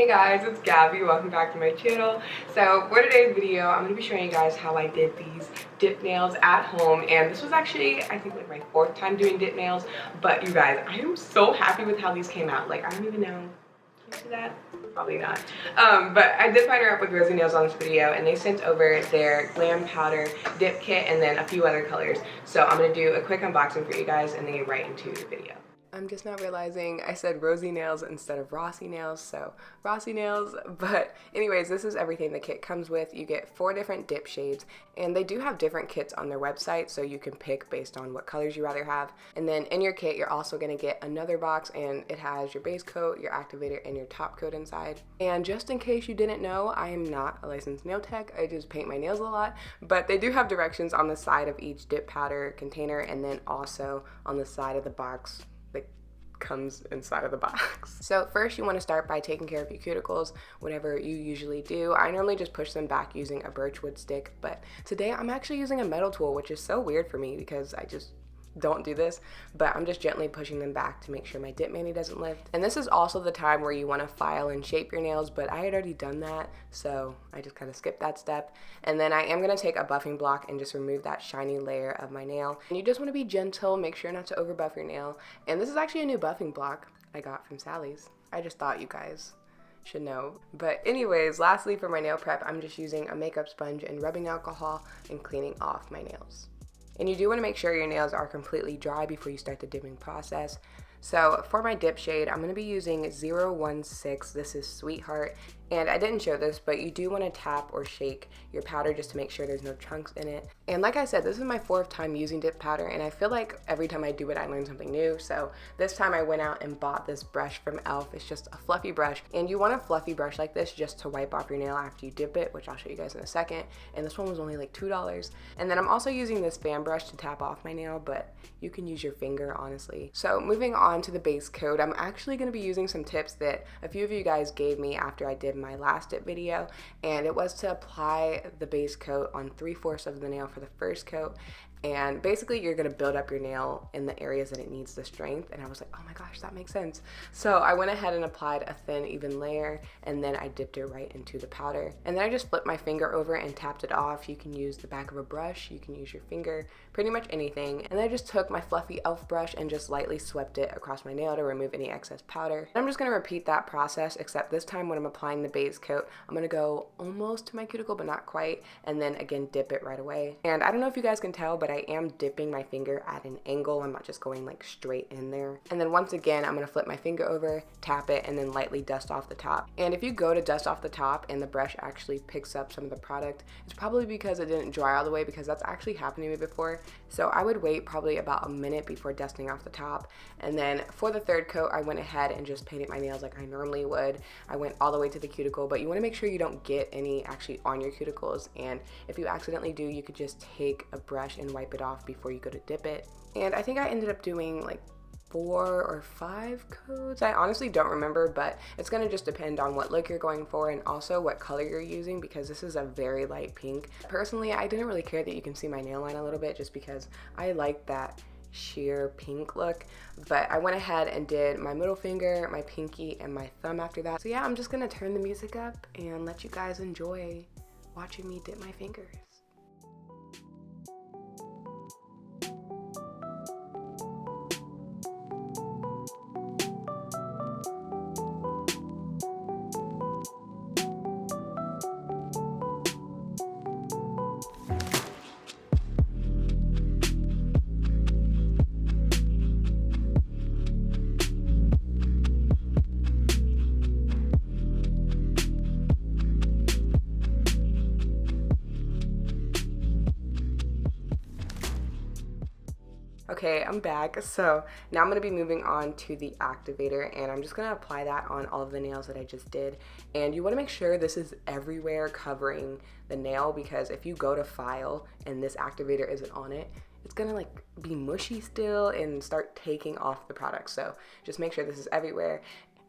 Hey guys, it's Gabby. Welcome back to my channel. So for today's video, I'm going to be showing you guys how I did these dip nails at home. And this was actually, I think, like my 4th time doing dip nails. But you guys, I am so happy with how these came out. Like, I don't even know. Can you see that? Probably not. But I did partner up with Rossi Nails on this video, and they sent over their Glam Powder Dip Kit and then a few other colors. So I'm going to do a quick unboxing for you guys and then get right into the video. I'm just now realizing I said Rossi Nails instead of Rossi Nails, so Rossi Nails. But anyways, this is everything the kit comes with. You get 4 different dip shades, and they do have different kits on their website, so you can pick based on what colors you rather have. And then in your kit, you're also going to get another box, and it has your base coat, your activator, and your top coat inside. And just in case you didn't know, I am not a licensed nail tech. I just paint my nails a lot, but they do have directions on the side of each dip powder container, and then also on the side of the box comes inside of the box. So first you want to start by taking care of your cuticles, whatever you usually do. I normally just push them back using a birchwood stick, but today I'm actually using a metal tool, which is so weird for me because I just don't do this, but I'm just gently pushing them back to make sure my dip mani doesn't lift. And this is also the time where you want to file and shape your nails, but I had already done that, so I just kind of skipped that step. And then I am going to take a buffing block and just remove that shiny layer of my nail. And you just want to be gentle, make sure not to over buff your nail. And this is actually a new buffing block I got from Sally's. I just thought you guys should know. But anyways, lastly for my nail prep, I'm just using a makeup sponge and rubbing alcohol and cleaning off my nails. And you do want to make sure your nails are completely dry before you start the dipping process. So for my dip shade, I'm going to be using 016. This is Sweetheart. And I didn't show this, but you do want to tap or shake your powder just to make sure there's no chunks in it. And like I said, this is my 4th time using dip powder, and I feel like every time I do it, I learn something new. So this time I went out and bought this brush from e.l.f. It's just a fluffy brush, and you want a fluffy brush like this just to wipe off your nail after you dip it, which I'll show you guys in a second. And this one was only like $2. And then I'm also using this fan brush to tap off my nail, but you can use your finger, honestly. So moving on to the base coat, I'm actually going to be using some tips that a few of you guys gave me after I did my last dip video, and it was to apply the base coat on 3/4 of the nail for the first coat. And basically you're gonna build up your nail in the areas that it needs the strength. And I was like, oh my gosh, that makes sense. So I went ahead and applied a thin, even layer, and then I dipped it right into the powder. And then I just flipped my finger over and tapped it off. You can use the back of a brush, you can use your finger, pretty much anything. And then I just took my fluffy e.l.f. brush and just lightly swept it across my nail to remove any excess powder. And I'm just gonna repeat that process, except this time when I'm applying the base coat, I'm gonna go almost to my cuticle, but not quite, and then again dip it right away. And I don't know if you guys can tell, but I am dipping my finger at an angle. I'm not just going like straight in there. And then once again, I'm gonna flip my finger over, tap it, and then lightly dust off the top. And if you go to dust off the top and the brush actually picks up some of the product, it's probably because it didn't dry all the way, because that's actually happened to me before. So I would wait probably about a minute before dusting off the top. And then for the 3rd coat, I went ahead and just painted my nails like I normally would. I went all the way to the cuticle, but you want to make sure you don't get any actually on your cuticles. And if you accidentally do, you could just take a brush and wipe it off before you go to dip it. And I think I ended up doing like 4 or 5 coats. I honestly don't remember, but it's going to just depend on what look you're going for and also what color you're using, because this is a very light pink. Personally, I didn't really care that you can see my nail line a little bit just because I like that sheer pink look. But I went ahead and did my middle finger, my pinky, and my thumb after that. So yeah, I'm just going to turn the music up and let you guys enjoy watching me dip my fingers. Okay, I'm back. So now I'm going to be moving on to the activator, and I'm just going to apply that on all of the nails that I just did. And you want to make sure this is everywhere covering the nail, because if you go to file and this activator isn't on it, it's gonna like be mushy still and start taking off the product. So just make sure this is everywhere.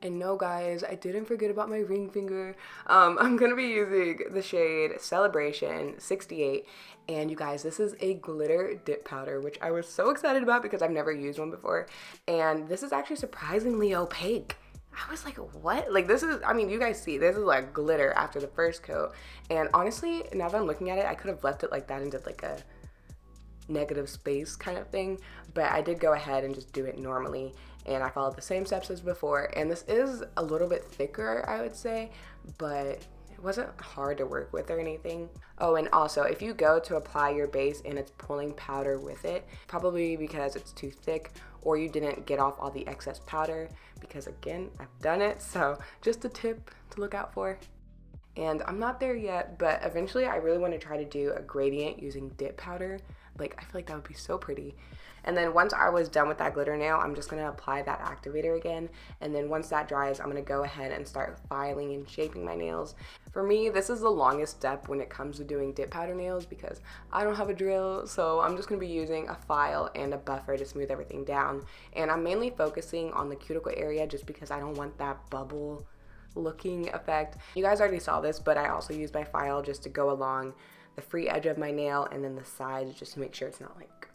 And no guys, I didn't forget about my ring finger. I'm gonna be using the shade Celebration 68. And you guys, this is a glitter dip powder, which I was so excited about because I've never used one before. And this is actually surprisingly opaque. I was like, what? Like, this is, I mean, you guys see, this is like glitter after the first coat. And honestly, now that I'm looking at it, I could have left it like that and did like a negative space kind of thing. But I did go ahead and just do it normally. And I followed the same steps as before. And this is a little bit thicker, I would say, but it wasn't hard to work with or anything. Oh, and also, if you go to apply your base and it's pulling powder with it, probably because it's too thick or you didn't get off all the excess powder, because again, I've done it, so just a tip to look out for. And I'm not there yet, but eventually I really want to try to do a gradient using dip powder. Like, I feel like that would be so pretty. And then once I was done with that glitter nail, I'm just going to apply that activator again. And then once that dries, I'm going to go ahead and start filing and shaping my nails. For me, this is the longest step when it comes to doing dip powder nails because I don't have a drill, so I'm just going to be using a file and a buffer to smooth everything down. And I'm mainly focusing on the cuticle area just because I don't want that bubble looking effect. You guys already saw this, but I also use my file just to go along the free edge of my nail and then the sides just to make sure it's not like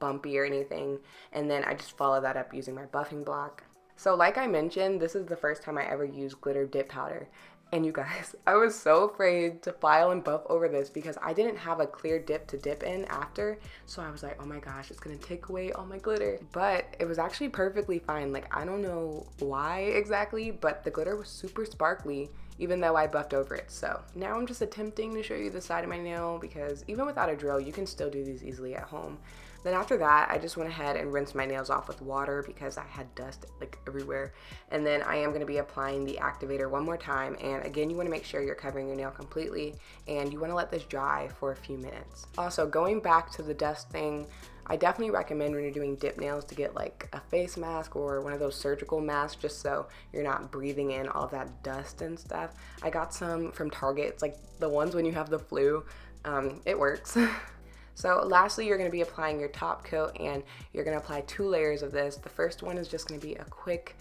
bumpy or anything. And then I just follow that up using my buffing block. So like I mentioned, this is the first time I ever used glitter dip powder. And you guys, I was so afraid to file and buff over this because I didn't have a clear dip to dip in after. So I was like, oh my gosh, it's gonna take away all my glitter. But it was actually perfectly fine. Like, I don't know why exactly, but the glitter was super sparkly even though I buffed over it. So now I'm just attempting to show you the side of my nail because even without a drill, you can still do these easily at home. Then after that, I just went ahead and rinsed my nails off with water because I had dust like everywhere. And then I am going to be applying the activator one more time. And again, you want to make sure you're covering your nail completely and you want to let this dry for a few minutes. Also, going back to the dust thing, I definitely recommend when you're doing dip nails to get like a face mask or one of those surgical masks just so you're not breathing in all of that dust and stuff. I got some from Target. It's like the ones when you have the flu. It works. So lastly, you're going to be applying your top coat and you're going to apply 2 layers of this. The first one is just going to be a quick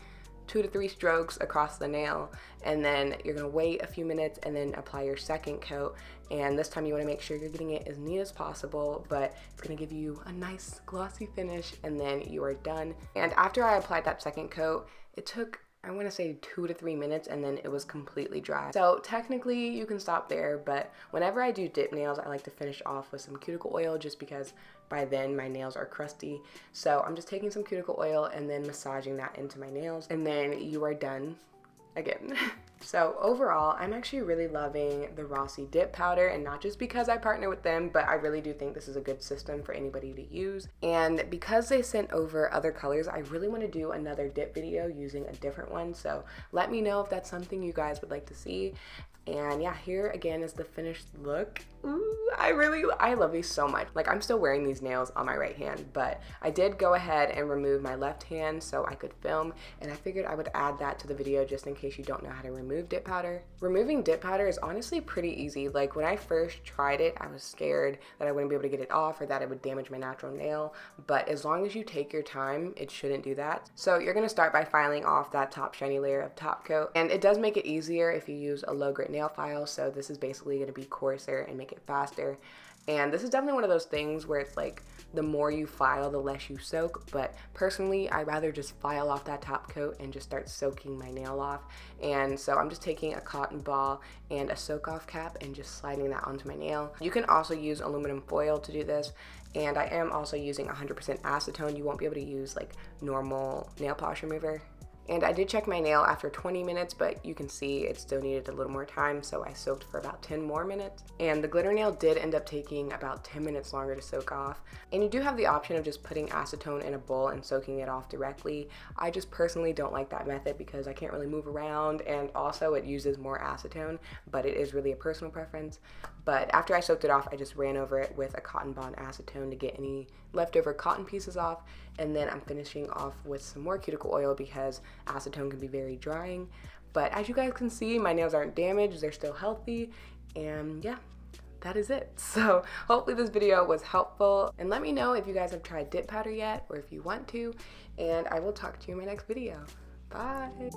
2 to 3 strokes across the nail, and then you're going to wait a few minutes and then apply your second coat. And this time you want to make sure you're getting it as neat as possible, but it's going to give you a nice glossy finish, and then you are done. And after I applied that second coat, it took, I want to say 2 to 3 minutes, and then it was completely dry. So technically you can stop there, but whenever I do dip nails, I like to finish off with some cuticle oil just because by then my nails are crusty. So I'm just taking some cuticle oil and then massaging that into my nails, and then you are done again. So overall, I'm actually really loving the Rossi dip powder, and not just because I partner with them, but I really do think this is a good system for anybody to use. And because they sent over other colors, I really want to do another dip video using a different one. So let me know if that's something you guys would like to see. And yeah, here again is the finished look. Ooh, I love these so much. Like, I'm still wearing these nails on my right hand, but I did go ahead and remove my left hand so I could film, and I figured I would add that to the video just in case you don't know how to remove dip powder. Removing dip powder is honestly pretty easy. Like, when I first tried it, I was scared that I wouldn't be able to get it off or that it would damage my natural nail, but as long as you take your time, it shouldn't do that. So you're gonna start by filing off that top shiny layer of top coat, and it does make it easier if you use a low grit nail file, so this is basically gonna be coarser and make it faster. And this is definitely one of those things where it's like the more you file, the less you soak, but personally I rather just file off that top coat and just start soaking my nail off. And so I'm just taking a cotton ball and a soak off cap and just sliding that onto my nail. You can also use aluminum foil to do this, and I am also using 100% acetone. You won't be able to use like normal nail polish remover. And I did check my nail after 20 minutes, but you can see it still needed a little more time, so I soaked for about 10 more minutes. And the glitter nail did end up taking about 10 minutes longer to soak off. And you do have the option of just putting acetone in a bowl and soaking it off directly. I just personally don't like that method because I can't really move around, and also it uses more acetone, but it is really a personal preference. But after I soaked it off, I just ran over it with a cotton bond acetone to get any leftover cotton pieces off, and then I'm finishing off with some more cuticle oil because acetone can be very drying. But as you guys can see, my nails aren't damaged, they're still healthy, and yeah, that is it. So hopefully this video was helpful, and let me know if you guys have tried dip powder yet or if you want to, and I will talk to you in my next video. Bye.